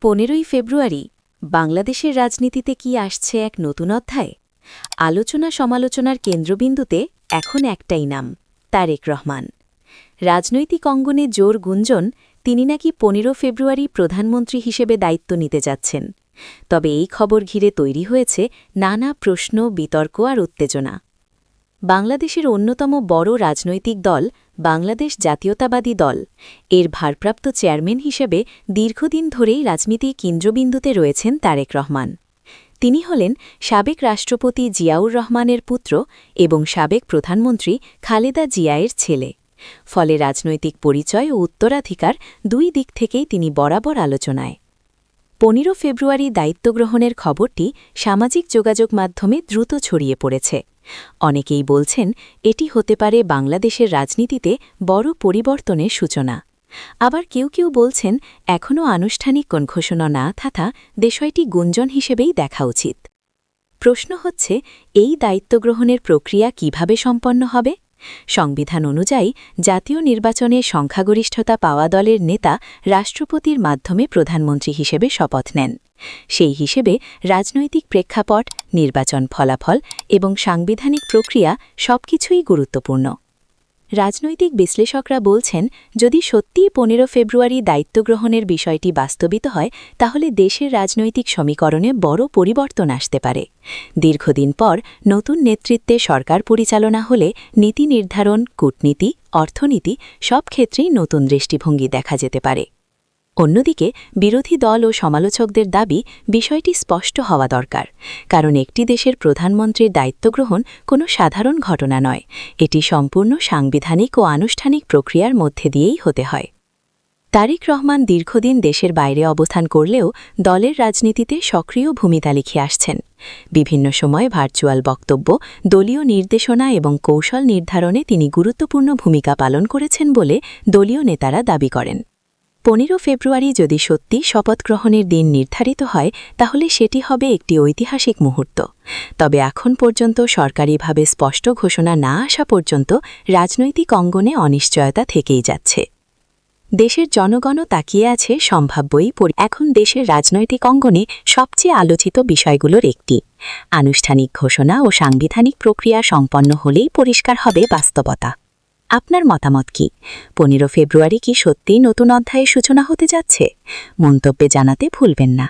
15ই ফেব্রুয়ারি বাংলাদেশের রাজনীতিতে কি আসছে এক নতুন অধ্যায়? আলোচনা সমালোচনার কেন্দ্রবিন্দুতে এখন একটাই নাম, তারেক রহমান। রাজনৈতিক অঙ্গনে জোর গুঞ্জন তিনি নাকি 15 ফেব্রুয়ারি প্রধানমন্ত্রী হিসেবে দায়িত্ব নিতে যাচ্ছেন। তবে এই খবর ঘিরে তৈরি হয়েছে নানা প্রশ্ন, বিতর্ক আর উত্তেজনা। বাংলাদেশের অন্যতম বড় রাজনৈতিক দল বাংলাদেশ জাতীয়তাবাদী দল এর ভারপ্রাপ্ত চেয়ারম্যান হিসেবে দীর্ঘদিন ধরেই রাজনীতির কেন্দ্রবিন্দুতে রয়েছেন তারেক রহমান। তিনি হলেন সাবেক রাষ্ট্রপতি জিয়াউর রহমানের পুত্র এবং সাবেক প্রধানমন্ত্রী খালেদা জিয়ায়ের ছেলে। ফলে রাজনৈতিক পরিচয় ও উত্তরাধিকার দুই দিক থেকেই তিনি বরাবর আলোচনায়। 15 ফেব্রুয়ারি দায়িত্ব গ্রহণের খবরটি সামাজিক যোগাযোগ মাধ্যমে দ্রুত ছড়িয়ে পড়েছে। অনেকেই বলছেন এটি হতে পারে বাংলাদেশের রাজনীতিতে বড় পরিবর্তনের সূচনা। আবার কেউ কেউ বলছেন এখনও আনুষ্ঠানিক কোন ঘোষণা না থাকা বিষয়টি গুঞ্জন হিসেবেই দেখা উচিত। প্রশ্ন হচ্ছে, এই দায়িত্ব গ্রহণের প্রক্রিয়া কিভাবে সম্পন্ন হবে? সংবিধান অনুযায়ী জাতীয় নির্বাচনে সংখ্যাগরিষ্ঠতা পাওয়া দলের নেতা রাষ্ট্রপতির মাধ্যমে প্রধানমন্ত্রী হিসেবে শপথ নেন। সেই হিসেবে রাজনৈতিক প্রেক্ষাপট, নির্বাচন ফলাফল এবং সাংবিধানিক প্রক্রিয়া সবকিছুই গুরুত্বপূর্ণ। রাজনৈতিক বিশ্লেষকরা বলছেন, যদি সত্যিই 15 ফেব্রুয়ারি দায়িত্ব গ্রহণের বিষয়টি বাস্তবিত হয়, তাহলে দেশের রাজনৈতিক সমীকরণে বড় পরিবর্তন আসতে পারে। দীর্ঘদিন পর নতুন নেতৃত্বে সরকার পরিচালনা হলে নীতি নির্ধারণ, কূটনীতি, অর্থনীতি সব ক্ষেত্রেই নতুন দৃষ্টিভঙ্গি দেখা যেতে পারে। অন্যদিকে বিরোধী দল ও সমালোচকদের দাবি বিষয়টি স্পষ্ট হওয়া দরকার, কারণ একটি দেশের প্রধানমন্ত্রীর দায়িত্ব গ্রহণ কোনো সাধারণ ঘটনা নয়, এটি সম্পূর্ণ সাংবিধানিক ও আনুষ্ঠানিক প্রক্রিয়ার মধ্যে দিয়েই হতে হয়। তারেক রহমান দীর্ঘদিন দেশের বাইরে অবস্থান করলেও দলের রাজনীতিতে সক্রিয় ভূমিকা লিখে আসছেন। বিভিন্ন সময় ভার্চুয়াল বক্তব্য, দলীয় নির্দেশনা এবং কৌশল নির্ধারণে তিনি গুরুত্বপূর্ণ ভূমিকা পালন করেছেন বলে দলীয় নেতারা দাবি করেন। 15 ফেব্রুয়ারি যদি সত্যি শপথ গ্রহণের দিন নির্ধারিত হয়, তাহলে সেটি হবে একটি ঐতিহাসিক মুহূর্ত। তবে এখন পর্যন্ত সরকারিভাবে স্পষ্ট ঘোষণা না আসা পর্যন্ত রাজনৈতিক অঙ্গনে অনিশ্চয়তা থেকেই যাচ্ছে। দেশের জনগণও তাকিয়ে আছে সম্ভাব্যই। এখন দেশের রাজনৈতিক অঙ্গনে সবচেয়ে আলোচিত বিষয়গুলোর একটি, আনুষ্ঠানিক ঘোষণা ও সাংবিধানিক প্রক্রিয়া সম্পন্ন হলেই পরিষ্কার হবে বাস্তবতা। আপনার মতামত কি? 15 ফেব্রুয়ারি কি সত্যিই নতুন অধ্যায়ের সূচনা হতে যাচ্ছে? মন্তব্যে জানাতে ভুলবেন না।